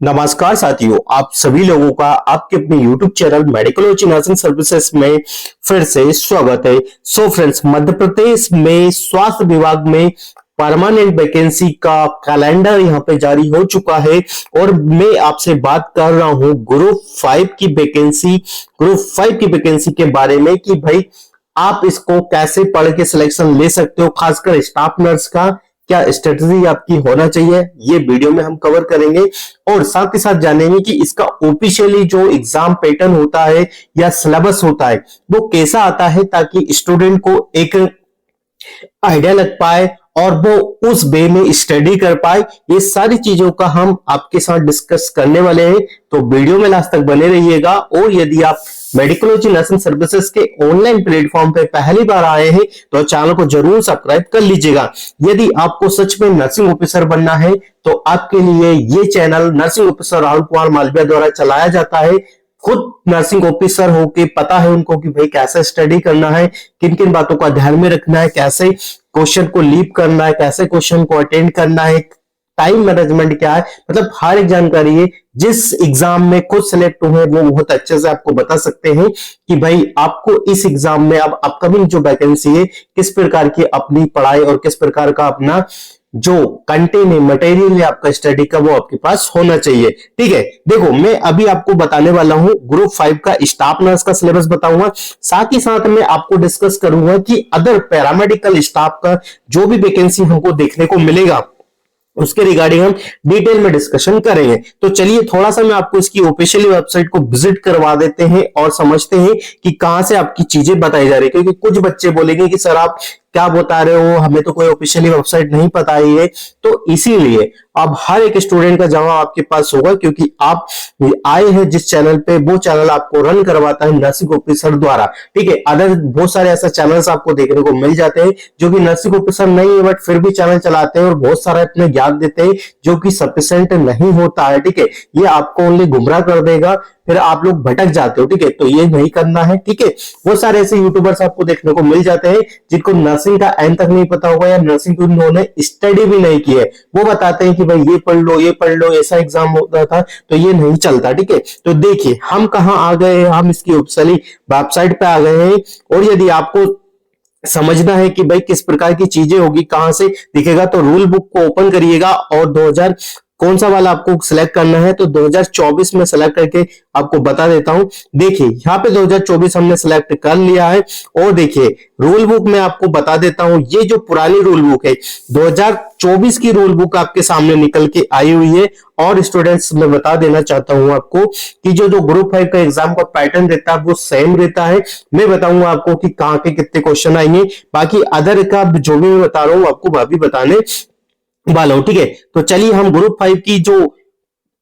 नमस्कार साथियों, आप सभी लोगों का आपके अपने YouTube चैनल मेडिकोलॉजी नर्सिंग सर्विसेज में फिर से स्वागत है। सो फ्रेंड्स, मध्य प्रदेश में स्वास्थ्य विभाग में परमानेंट वैकेंसी का कैलेंडर यहाँ पे जारी हो चुका है और मैं आपसे बात कर रहा हूँ ग्रुप 5 की वैकेंसी के बारे में कि भाई आप इसको कैसे पढ़ के सिलेक्शन ले सकते हो, खासकर स्टाफ नर्स का क्या स्ट्रेटजी आपकी होना चाहिए, ये वीडियो में हम कवर करेंगे। और साथ ही साथ जानेंगे कि इसका ऑफिशियली जो एग्जाम पैटर्न होता है या सिलेबस होता है वो कैसा आता है, ताकि स्टूडेंट को एक आइडिया लग पाए और वो उस वे में स्टडी कर पाए। ये सारी चीजों का हम आपके साथ डिस्कस करने वाले हैं, तो वीडियो में लास्ट तक बने रहिएगा। और यदि आप मेडिकोलॉजी नर्सिंग सर्विसेज के ऑनलाइन प्लेटफॉर्म पे पहली बार आए हैं तो चैनल को जरूर सब्सक्राइब कर लीजिएगा। यदि आपको सच में नर्सिंग ऑफिसर बनना है तो आपके लिए ये channel nursing officer Rahul Kumar Malviya द्वारा चलाया जाता है। खुद नर्सिंग ऑफिसर होके पता है उनको कि भाई कैसे स्टडी करना है, किन किन बातों का ध्यान में रखना है, कैसे क्वेश्चन को लीप करना है, कैसे क्वेश्चन को अटेंड करना है, टाइम मैनेजमेंट क्या है, मतलब हर एक जानकारी है। जिस एग्जाम में खुद सिलेक्ट हुए वो बहुत अच्छे से आपको बता सकते हैं कि भाई आपको इस एग्जाम में अब अपकमिंग जो वैकेंसी है किस प्रकार की अपनी पढ़ाई और किस प्रकार का अपना जो कंटेंट है, मटेरियल है आपका स्टडी का, वो आपके पास होना चाहिए। ठीक है, देखो मैं अभी आपको बताने वाला हूं ग्रुप 5 का स्टाफ नर्स का सिलेबस बताऊंगा, साथ ही साथ में आपको डिस्कस करूंगा कि अदर पैरामेडिकल स्टाफ का जो भी वैकेंसी हमको देखने को मिलेगा उसके रिगार्डिंग हम डिटेल में डिस्कशन करेंगे। तो चलिए थोड़ा सा मैं आपको इसकी ऑफिशियली वेबसाइट को विजिट करवा देते हैं और समझते हैं कि कहां से आपकी चीजें बताई जा रही है, क्योंकि कुछ बच्चे बोलेंगे कि सर आप क्या बता रहे हो, हमें तो कोई ऑफिशियली वेबसाइट नहीं पता है। तो इसीलिए अब हर एक स्टूडेंट का जवाब आपके पास होगा, क्योंकि आप आए हैं जिस चैनल पे, वो चैनल आपको रन करवाता है नर्सिंग ऑफिसर द्वारा। ठीक है, अदर बहुत सारे ऐसे चैनल्स आपको देखने को मिल जाते हैं जो कि नर्सिंग ऑफिसर नहीं है बट फिर भी चैनल चलाते हैं और बहुत सारा अपने ज्ञान देते हैं जो कि सफिशिएंट नहीं होता है। ठीक है, ये आपको ओनली गुमराह कर देगा, फिर आप लोग भटक जाते हो। ठीक है, तो ये नहीं करना है। ठीक है, वो सारे ऐसे यूट्यूबर्स आपको देखने को मिल जाते हैं जिनको नर्सिंग का एंड तक नहीं पता होगा या नर्सिंग की उन्होंने स्टडी भी नहीं की है, वो बताते हैं कि भाई ये पढ़ लो ऐसा एग्जाम होता था, तो ये नहीं चलता। ठीक है, तो देखिए हम कहां आ गए हैं, हम इसकी ऑफिशियली वेबसाइट पे आ गए हैं। और यदि आपको समझना है कि भाई किस प्रकार की चीजें होगी, कहां से दिखेगा, तो रूल बुक को ओपन करिएगा और 2000 कौन सा वाला आपको सिलेक्ट करना है तो 2024 में सिलेक्ट करके आपको बता देता हूं। देखिए यहाँ पे 2024 हमने सिलेक्ट कर लिया है और देखिए रूल बुक में आपको बता देता हूं, ये जो पुरानी रूल बुक है 2024 की रूल बुक आपके सामने निकल के आई हुई है। और स्टूडेंट्स मैं बता देना चाहता हूं आपको कि जो ग्रुप 5 का एग्जाम का पैटर्न रहता है वो सेम रहता है। मैं बताऊंगा आपको कि कहां के कितने क्वेश्चन आएंगे, बाकी अदर का जो भी मैं बता रहा हूं आपको वह भी बताने वाला हूं। ठीक है, तो चलिए हम ग्रुप 5 की जो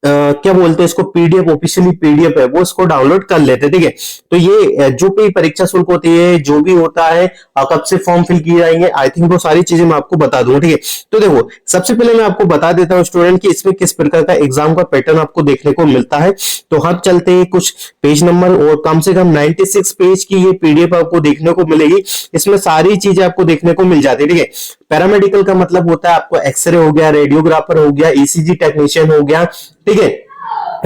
क्या बोलते हैं इसको, पीडीएफ, ऑफिशियली पीडीएफ है वो इसको डाउनलोड कर लेते हैं। ठीक है, तो ये जो भी परीक्षा शुल्क होती है, जो भी होता है, कब से फॉर्म फिल किए जाएंगे, आई थिंक वो सारी चीजें मैं आपको बता दूंगा। ठीक है, तो देखो सबसे पहले मैं आपको बता देता हूँ स्टूडेंट कि इसमें किस प्रकार का एग्जाम का पैटर्न आपको देखने को मिलता है। तो हम चलते हैं कुछ पेज नंबर, और कम से कम 96 पेज की ये पीडीएफ आपको देखने को मिलेगी। इसमें सारी चीजें आपको देखने को मिल जाती है। ठीक है, पैरामेडिकल का मतलब होता है आपको एक्सरे हो गया, रेडियोग्राफर हो गया, ईसीजी टेक्नीशियन हो गया, ठीक है,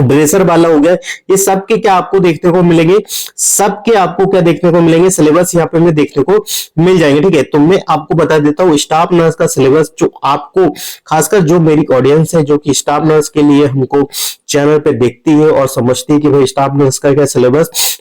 ड्रेसर वाला हो गया, ये सब के क्या आपको देखने को मिलेंगे, सबके आपको क्या देखने को मिलेंगे, सिलेबस यहाँ पे में देखने को मिल जाएंगे। ठीक है, तो मैं आपको बता देता हूँ स्टाफ नर्स का सिलेबस, जो आपको खासकर जो मेरी ऑडियंस है जो कि स्टाफ नर्स के लिए हमको चैनल पे देखती है और समझती है कि भाई स्टाफ नर्स का क्या सिलेबस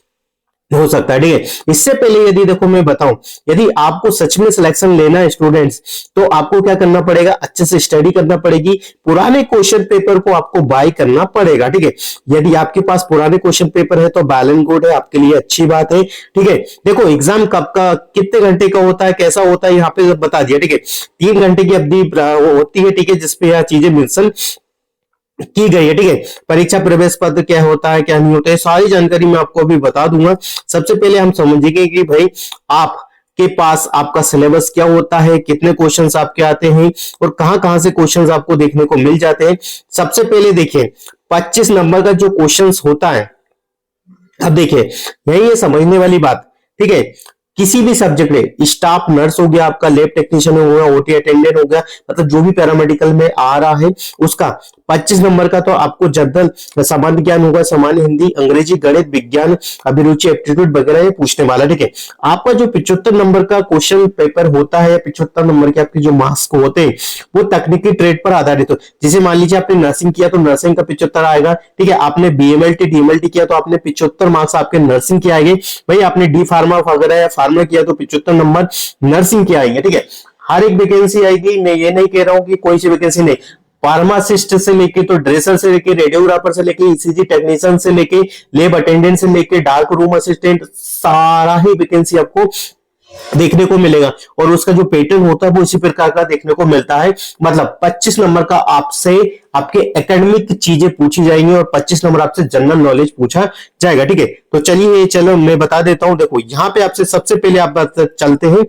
हो सकता है। ठीक है, इससे पहले यदि देखो मैं बताऊं, यदि आपको सच में सिलेक्शन लेना है स्टूडेंट्स, तो आपको क्या करना पड़ेगा, अच्छे से स्टडी करना पड़ेगी, पुराने क्वेश्चन पेपर को आपको बाय करना पड़ेगा। ठीक है, यदि आपके पास पुराने क्वेश्चन पेपर है तो वेल एंड गुड है, आपके लिए अच्छी बात है। ठीक है, देखो एग्जाम कब का, कितने घंटे का होता है, कैसा होता है, यहाँ पे बता दिया। ठीक है, 3 घंटे की अवधि होती है। ठीक है, जिसपे यह चीजें मेंशन की गई है। ठीक है, परीक्षा प्रवेश पत्र क्या होता है, क्या नहीं होता है, सारी जानकारी मैं आपको अभी बता दूंगा। सबसे पहले हम समझेंगे कि भाई आप के पास आपका सिलेबस क्या होता है, कितने क्वेश्चंस आपके आते हैं और कहां कहां से क्वेश्चंस आपको देखने को मिल जाते हैं। सबसे पहले देखिए 25 नंबर का जो क्वेश्चंस होता है, अब देखिए यही है समझने वाली बात। ठीक है, किसी भी सब्जेक्ट में, स्टाफ नर्स हो गया, आपका लैब टेक्नीशियन हो गया, ओटी अटेंडेंट हो गया, मतलब जो भी पैरामेडिकल में आ रहा है उसका 25 नंबर का तो आपको जनरल सामान्य ज्ञान होगा, सामान्य हिंदी, अंग्रेजी, गणित, विज्ञान, अभिरुचि, एप्टीट्यूड वगैरह ये पूछने वाला। ठीक है, आपका जो 75 नंबर का क्वेश्चन पेपर होता है, 75 नंबर के आपके जो मार्क्स को होते हैं वो तकनीकी ट्रेड पर आधारित हो। जैसे मान लीजिए आपने नर्सिंग किया तो नर्सिंग का 75 आएगा। ठीक है, आपने बीएमएलटी डीएमएलटी किया तो आपने 75 मार्क्स आपके नर्सिंग के आएंगे। भाई आपने डी फार्मा वगैरह या फार्मा किया तो 75 नंबर नर्सिंग के आएंगे। ठीक है, हर एक वैकेंसी आएगी, मैं ये नहीं कह रहा हूं कि कोई सी वैकेंसी नहीं। फार्मासिस्ट से लेके तो ड्रेसर से लेके रेडियोग्राफर से लेके ईसीजी टेक्नीशियन से लेके लेब अटेंडेंट से लेके डार्क रूम असिस्टेंट, सारा ही वैकेंसी आपको देखने को मिलेगा और उसका जो पैटर्न होता है वो इसी प्रकार का देखने को मिलता है। मतलब 25 नंबर का आपसे आपके एकेडमिक चीजें पूछी जाएंगी और 25 नंबर आपसे जनरल नॉलेज पूछा जाएगा। ठीक है, तो चलिए चलो मैं बता देता हूं। देखो यहाँ पे आपसे सबसे पहले आप चलते हैं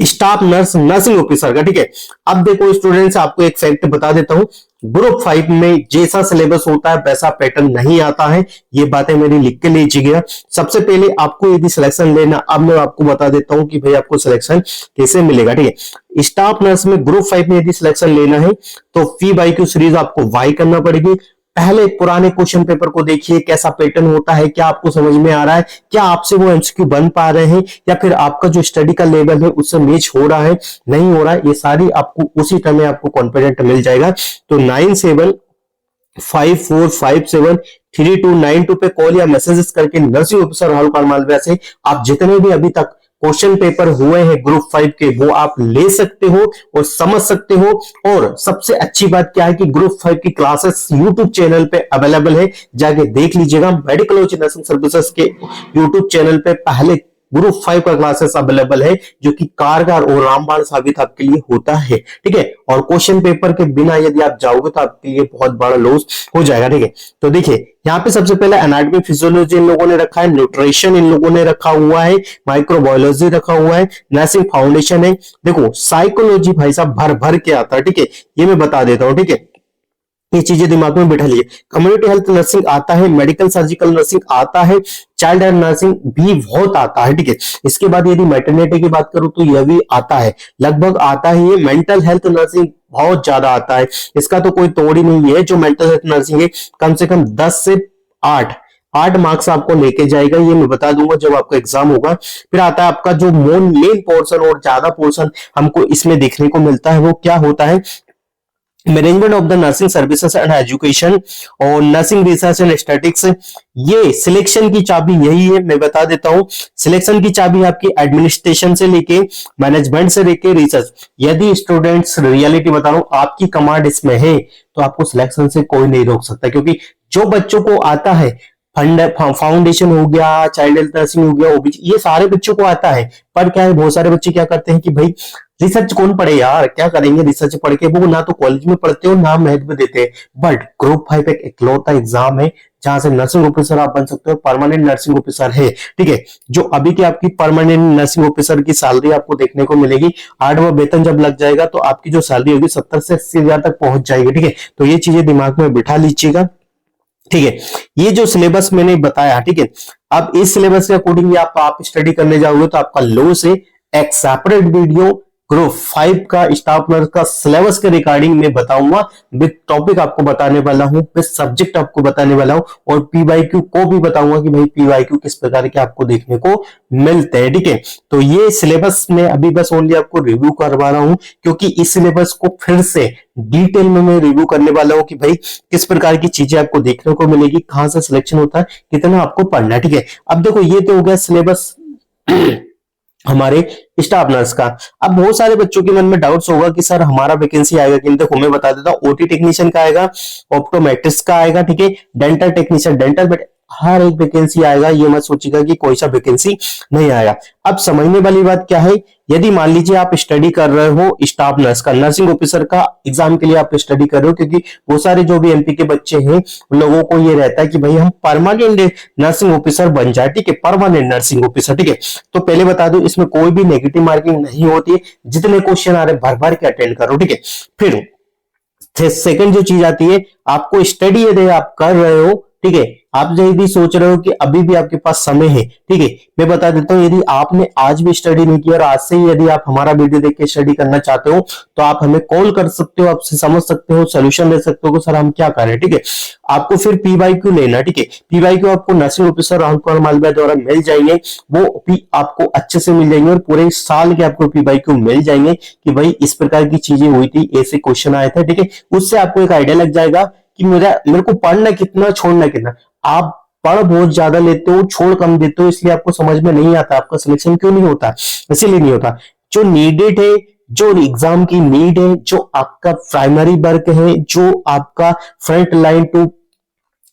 स्टाफ नर्स नर्सिंग ऑफिसर का। ठीक है, अब देखो स्टूडेंट्स आपको एक फैक्ट बता देता हूं, ग्रुप 5 में जैसा सिलेबस होता है वैसा पैटर्न नहीं आता है, ये बातें मेरी लिख के लीजिएगा। सबसे पहले आपको यदि सिलेक्शन लेना, अब मैं आपको बता देता हूं कि भाई आपको सिलेक्शन कैसे मिलेगा। ठीक है, स्टाफ नर्स में ग्रुप 5 में यदि सिलेक्शन लेना है तो फी बाई क्यू सीरीज आपको वाई करना पड़ेगी। पहले पुराने क्वेश्चन पेपर को देखिए, कैसा पैटर्न होता है, क्या आपको समझ में आ रहा है, क्या आपसे वो एमसीक्यू बन पा रहे हैं या फिर आपका जो स्टडी का लेवल है उससे मैच हो रहा है नहीं हो रहा है, ये सारी आपको उसी टाइम में आपको कॉन्फिडेंट मिल जाएगा। तो 9754573292 पे कॉल या मैसेजेस करके नर्सिंग ऑफिसर राहुल कुमार मालविया से आप जितने भी अभी तक क्वेश्चन पेपर हुए हैं ग्रुप 5 के वो आप ले सकते हो और समझ सकते हो। और सबसे अच्छी बात क्या है कि ग्रुप 5 की क्लासेस यूट्यूब चैनल पे अवेलेबल है, जाके देख लीजिएगा। मेडिकल नर्सिंग सर्विसेज के यूट्यूब चैनल पे पहले ग्रुप 5 का क्लासेस अवेलेबल है जो कि कारगर और रामबाण साबित आपके लिए होता है। ठीक है, और क्वेश्चन पेपर के बिना यदि आप जाओगे तो आपके लिए बहुत बड़ा लॉस हो जाएगा। ठीक है, तो देखिए यहाँ पे सबसे पहले एनाटॉमी फिजियोलॉजी इन लोगों ने रखा है, न्यूट्रिशन इन लोगों ने रखा हुआ है, माइक्रोबायोलॉजी रखा हुआ है, नर्सिंग फाउंडेशन है। देखो साइकोलॉजी भाई साहब भर भर के आता है। ठीक है, ये मैं बता देता हूँ। ठीक है, ये चीजें दिमाग में बिठा लीजिए। कम्युनिटी हेल्थ नर्सिंग आता है, मेडिकल सर्जिकल नर्सिंग आता है, चाइल्ड हेल्थ नर्सिंग भी बहुत आता है। ठीक है, इसके बाद यदि मैटरनिटी की बात करूं तो यह भी आता है, लगभग आता है। ये मेंटल हेल्थ नर्सिंग बहुत ज्यादा आता है, इसका तो कोई तोड़ ही नहीं है। जो मेंटल हेल्थ नर्सिंग है कम से कम 10 से 8 मार्क्स आपको लेके जाएगा, ये मैं बता दूंगा जब आपका एग्जाम होगा। फिर आता है आपका जो मेन पोर्शन और ज्यादा पोर्शन हमको इसमें देखने को मिलता है, वो क्या होता है, management of the nursing services and education और नर्सिंग रिसर्च एंड स्टैटिक्स। ये सिलेक्शन की चाबी यही है, मैं बता देता हूं। सिलेक्शन की चाबी आपकी एडमिनिस्ट्रेशन से लेके मैनेजमेंट से लेके रिसर्च। यदि स्टूडेंट्स रियलिटी बता रहा हूं आपकी कमांड इसमें है तो आपको सिलेक्शन से कोई नहीं रोक सकता, क्योंकि जो बच्चों को आता है फाउंडेशन हो गया, चाइल्ड हेल्थ नर्सिंग हो गया, ओबीसी, ये सारे बच्चों को आता है। पर क्या है, बहुत सारे बच्चे क्या करते हैं कि भाई रिसर्च कौन पढ़े यार, क्या करेंगे रिसर्च पढ़ के, वो ना तो कॉलेज में पढ़ते हो ना महत्व देते हैं। बट ग्रुप 5 एक इकलौता एग्जाम है जहां से नर्सिंग ऑफिसर आप बन सकते हो, परमानेंट नर्सिंग ऑफिसर है। ठीक है, जो अभी की आपकी परमानेंट नर्सिंग ऑफिसर की सैलरी आपको देखने को मिलेगी, 8वां वेतन जब लग जाएगा तो आपकी जो सैलरी होगी 70 से 80 हजार तक पहुंच जाएगी। ठीक है, तो ये चीजें दिमाग में बिठा लीजिएगा। ठीक है, ये जो सिलेबस मैंने बताया, ठीक है, अब इस सिलेबस के अकॉर्डिंग आप स्टडी करने जाओगे तो आपका लॉस है। एक सेपरेट वीडियो ग्रुप 5 का स्टाफ नर्स का सिलेबस के रिगार्डिंग में बताऊंगा, विद टॉपिक आपको बताने वाला हूं, विद सब्जेक्ट आपको बताने वाला हूं और पीवाईक्यू को भी बताऊंगा कि भाई पीवाईक्यू किस प्रकार के आपको देखने को मिलते हैं। ठीक है, तो ये सिलेबस में अभी बस ओनली आपको रिव्यू करवा रहा हूं, क्योंकि इस सिलेबस को फिर से डिटेल में मैं रिव्यू करने वाला हूं कि भाई किस प्रकार की चीजें आपको देखने को मिलेगी, कहां से सिलेक्शन होता है, कितना आपको पढ़ना है। ठीक है, अब देखो ये तो हो गया सिलेबस हमारे स्टाफ नर्स का। अब बहुत सारे बच्चों के मन में डाउट्स होगा कि सर हमारा वैकेंसी आएगा कि नहीं। देखो मैं बता देता हूँ, ओटी टेक्नीशियन का आएगा, ऑप्टोमेट्रिक्स का आएगा, ठीक है, डेंटल टेक्नीशियन, डेंटल, हर एक वैकेंसी आएगा। ये मत सोचिएगा कि कोई सा वैकेंसी नहीं आएगा। अब समझने वाली बात क्या है, यदि मान लीजिए आप स्टडी कर रहे हो स्टाफ नर्स का, नर्सिंग ऑफिसर का एग्जाम के लिए आप स्टडी कर रहे हो, क्योंकि वो सारे जो भी एमपी के बच्चे हैं उन लोगों को ये रहता है कि भाई हम परमानेंट नर्सिंग ऑफिसर बन जाए। ठीक है, परमानेंट नर्सिंग ऑफिसर। ठीक है, तो पहले बता दूं इसमें कोई भी नेगेटिव मार्किंग नहीं होती है, जितने क्वेश्चन आ रहे भर भर के अटेंड करो। ठीक है, फिर सेकंड जो चीज आती है, आपको स्टडी यदि आप कर रहे हो, ठीक है, आप यदि सोच रहे हो कि अभी भी आपके पास समय है, ठीक है, मैं बता देता हूँ, यदि आपने आज भी स्टडी नहीं किया और आज से ही यदि आप हमारा वीडियो देख के स्टडी करना चाहते हो तो आप हमें कॉल कर सकते हो, आपसे समझ सकते हो, सोल्यूशन ले सकते हो कि सर हम क्या करें, ठीक है। आपको फिर पीवाईक्यू लेना, ठीक है, पीवाईक्यू आपको नर्सिंग ऑफिसर राहुल कुमार मालवीय द्वारा मिल जाएंगे, वो भी आपको अच्छे से मिल जाएंगे और पूरे साल के आपको पीवाईक्यू मिल जाएंगे कि भाई इस प्रकार की चीजें हुई थी, ऐसे क्वेश्चन आए थे, ठीक है। उससे आपको एक आइडिया लग जाएगा कि मेरे को पढ़ना कितना, छोड़ना कितना। आप पढ़ बहुत ज्यादा लेते हो, छोड़ कम देते हो, इसलिए आपको समझ में नहीं आता, आपका सिलेक्शन क्यों नहीं होता, इसीलिए नहीं होता। जो नीडेड है, जो एग्जाम की नीड है, जो आपका प्राइमरी वर्क है, जो आपका फ्रंट लाइन टू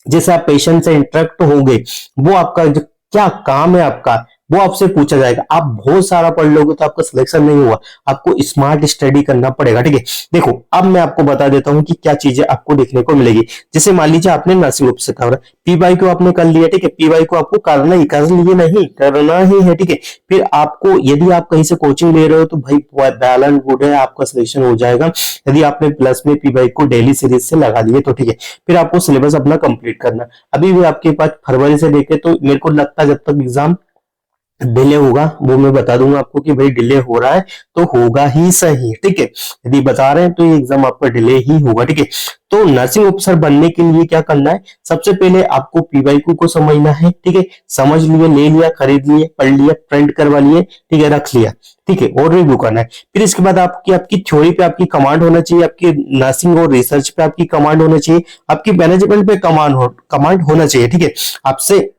जैसे आप पेशेंट से इंटरेक्ट होंगे, वो आपका जो क्या काम है आपका, वो आपसे पूछा जाएगा। आप बहुत सारा पढ़ लोगे तो आपका सिलेक्शन नहीं हुआ, आपको स्मार्ट स्टडी करना पड़ेगा, ठीक है। देखो अब मैं आपको बता देता हूं कि क्या चीजें आपको देखने को मिलेगी। जैसे मान लीजिए आपने नर्सिंग ऑफिसर का पीवाई को आपने कर लिया, ठीक है, पीवाई को आपको करना ही, कर लिए नहीं, करना ही है, ठीक है। फिर आपको यदि आप कहीं से कोचिं ले रहे हो तो भाई बैलेंस गुड है, आपका सिलेक्शन हो जाएगा। यदि आपने प्लस में पीवाई को डेली सीरीज से लगा दिए तो ठीक है। फिर आपको सिलेबस अपना कंप्लीट करना। अभी भी आपके पास फरवरी से लेके, तो मेरे को लगता है जब तक एग्जाम डिले होगा वो मैं बता दूंगा आपको कि भाई डिले हो रहा है तो होगा ही सही, ठीक है। यदि बता रहे हैं तो ये एग्जाम आपका डिले ही होगा, ठीक है। तो नर्सिंग ऑफिसर बनने के लिए क्या करना है, सबसे पहले आपको पीवाईक्यू को समझना है, ठीक है। समझ लिए, ले लिया, खरीद लिए, पढ़ लिया, प्रिंट करवा लिए, ठीक है, रख लिया, ठीक है, और रिव्यू करना है। फिर इसके बाद आपकी आपकी थ्योरी पे आपकी कमांड होना चाहिए, आपकी नर्सिंग और रिसर्च पे आपकी कमांड होना चाहिए, आपकी मैनेजमेंट पे कमांड होना चाहिए, ठीक है। आपसे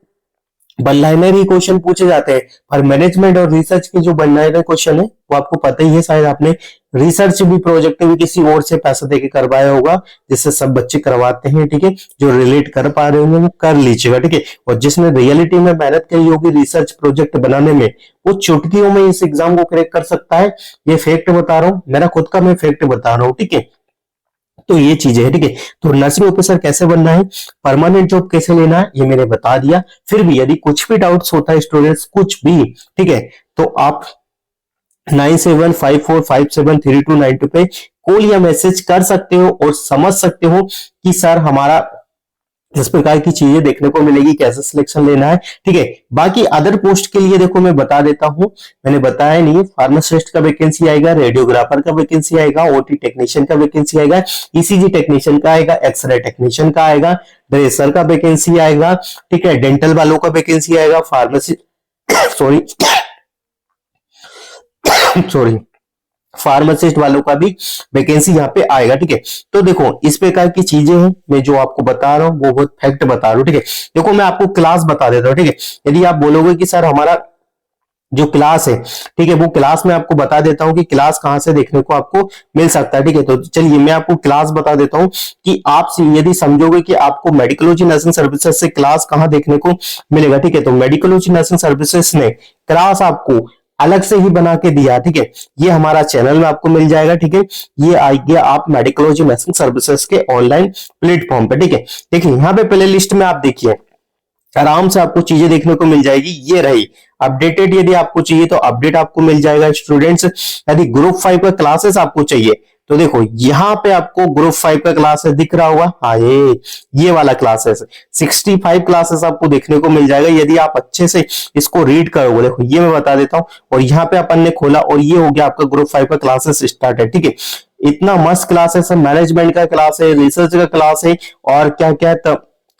वन लाइनर ही क्वेश्चन पूछे जाते हैं, पर मैनेजमेंट और रिसर्च के जो वन लाइनर क्वेश्चन है वो आपको पता ही है, शायद आपने रिसर्च भी प्रोजेक्ट भी किसी और से पैसा देके करवाया होगा, जिससे सब बच्चे करवाते हैं, ठीक है। जो रिलेट कर पा रहे होंगे वो कर लीजिएगा, ठीक है। और जिसने रियलिटी में मेहनत करी होगी रिसर्च प्रोजेक्ट बनाने में, वो चुटकियों में इस एग्जाम को क्रैक कर सकता है। ये फैक्ट बता रहा हूँ, मेरा खुद का मैं फैक्ट बता रहा हूँ, ठीक है। तो ये चीजें है, ठीक है। तो नर्सिंग ऑफिसर कैसे बनना है, परमानेंट जॉब कैसे लेना है, ये मैंने बता दिया। फिर भी यदि कुछ भी डाउट्स होता है स्टूडेंट्स, कुछ भी, ठीक है, तो आप 9754573292 पे कॉल या मैसेज कर सकते हो और समझ सकते हो कि सर हमारा इस प्रकार की चीजें देखने को मिलेगी, कैसे सिलेक्शन लेना है, ठीक है। बाकी अदर पोस्ट के लिए देखो मैं बता देता हूं, मैंने बताया नहीं है, फार्मासिस्ट का वैकेंसी आएगा, रेडियोग्राफर का वैकेंसी आएगा, ओटी टेक्नीशियन का वैकेंसी आएगा, ईसीजी टेक्नीशियन का आएगा, एक्सरे टेक्नीशियन का आएगा, ड्रेसर का वैकेंसी आएगा, ठीक है, डेंटल वालों का वैकेंसी आएगा, फार्मेसी सॉरी सॉरी फार्मासिस्ट वालों का भी वैकेंसी यहाँ पे आएगा, ठीक है। तो देखो इस प्रकार की चीजें हैं, मैं जो आपको बता रहा हूँ वो बहुत फैक्ट बता रहा हूँ, ठीक है। देखो मैं आपको क्लास बता देता हूँ, ठीक है। यदि आप बोलोगे कि सर हमारा जो क्लास है, ठीक है, वो क्लास में आपको बता देता हूं कि क्लास कहां से देखने को आपको मिल सकता है, ठीक है। तो चलिए मैं आपको क्लास बता देता हूं कि आप यदि समझोगे कि आपको मेडिकोलॉजी नर्सिंग सर्विसेज से क्लास कहां देखने को मिलेगा, ठीक है। तो मेडिकोलॉजी नर्सिंग सर्विसेज ने क्लास आपको अलग से ही बना के दिया, ठीक है। ये हमारा चैनल में आपको मिल जाएगा, ठीक है। ये आइए आप मेडिकोलॉजी नर्सिंग सर्विसेज के ऑनलाइन प्लेटफॉर्म पे, ठीक है। देखिए यहाँ पे प्ले लिस्ट में आप देखिए आराम से आपको चीजें देखने को मिल जाएगी, ये रही अपडेटेड। यदि आपको चाहिए तो अपडेट आपको मिल जाएगा स्टूडेंट्स। यदि ग्रुप 5 का क्लासेस आपको चाहिए तो देखो यहाँ पे आपको ग्रुप 5 का क्लासेस दिख रहा होगा, हाँ ये वाला क्लासेस 65 क्लासेस आपको देखने को मिल जाएगा यदि आप अच्छे से इसको रीड करोगे। देखो ये मैं बता देता हूँ, और यहाँ पे अपन ने खोला और ये हो गया आपका ग्रुप 5 का क्लासेस स्टार्ट है, ठीक है। इतना मस्त क्लासेस है, मैनेजमेंट का क्लास है, रिसर्च का क्लास है, और क्या क्या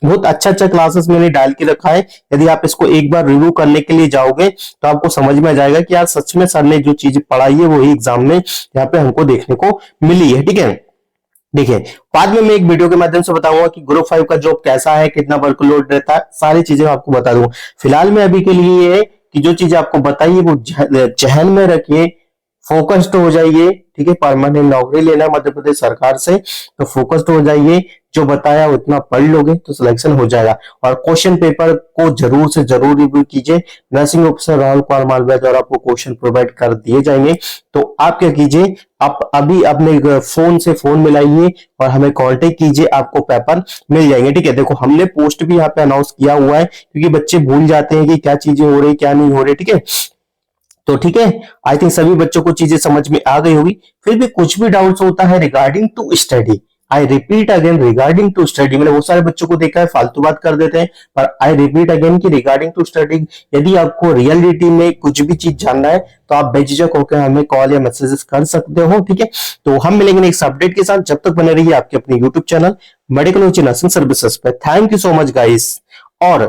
बहुत अच्छा अच्छा क्लासेस मैंने डाल के रखा है। यदि आप इसको एक बार रिव्यू करने के लिए जाओगे तो आपको समझ में आ जाएगा कि यार सच में सर ने जो चीजें पढ़ाई है वही एग्जाम में यहाँ पे हमको देखने को मिली है, ठीक है। देखिए बाद में मैं एक वीडियो के माध्यम से बताऊंगा कि ग्रुप 5 का जॉब कैसा है, कितना वर्कलोड रहता है, सारी चीजें आपको बता दूंगा। फिलहाल में अभी के लिए ये है कि जो चीजें आपको बताइए वो जहन में रखिए, फोकस्ड हो जाइए, ठीक है। परमानेंट नौकरी लेना मध्य प्रदेश सरकार से, तो फोकस्ड हो जाइए, जो बताया उतना पढ़ लोगे तो सिलेक्शन हो जाएगा। और क्वेश्चन पेपर को जरूर से जरूर रिव्यू कीजिए, नर्सिंग ऑफिसर राहुल कुमार मालवीय द्वारा आपको क्वेश्चन प्रोवाइड कर दिए जाएंगे। तो आप क्या कीजिए, आप अभी अपने फोन से फोन मिलाइए और हमें कांटेक्ट कीजिए, आपको पेपर मिल जाएंगे, ठीक है। देखो हमने पोस्ट भी यहाँ पे अनाउंस किया हुआ है, क्योंकि बच्चे भूल जाते हैं कि क्या चीजें हो रही क्या नहीं हो रही, ठीक है। तो ठीक है, आई थिंक सभी बच्चों को चीजें समझ में आ गई होगी। फिर भी कुछ भी डाउट्स होता है regarding to study I repeat again regarding to study, मैंने बहुत सारे बच्चों को देखा है फालतू बात कर देते हैं, पर आई रिपीट अगेन की रिगार्डिंग टू स्टडी, यदि आपको रियलिटी में कुछ भी चीज जानना है तो आप बेझिझक होकर हमें कॉल या मैसेजेस कर सकते हो, ठीक है। तो हम मिलेंगे नेक्स्ट अपडेट के साथ, जब तक बने रहिए आपके अपने YouTube channel medical nursing services पे। Thank you so much guys. और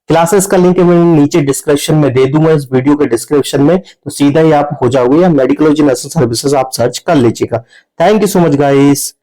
क्लासेस का लिंक मैं नीचे डिस्क्रिप्शन में दे दूंगा, इस वीडियो के डिस्क्रिप्शन में, तो सीधा ही आप हो जाओगे, या मेडिकल नर्सिंग सर्विसेज आप सर्च कर लीजिएगा। Thank you so much guys.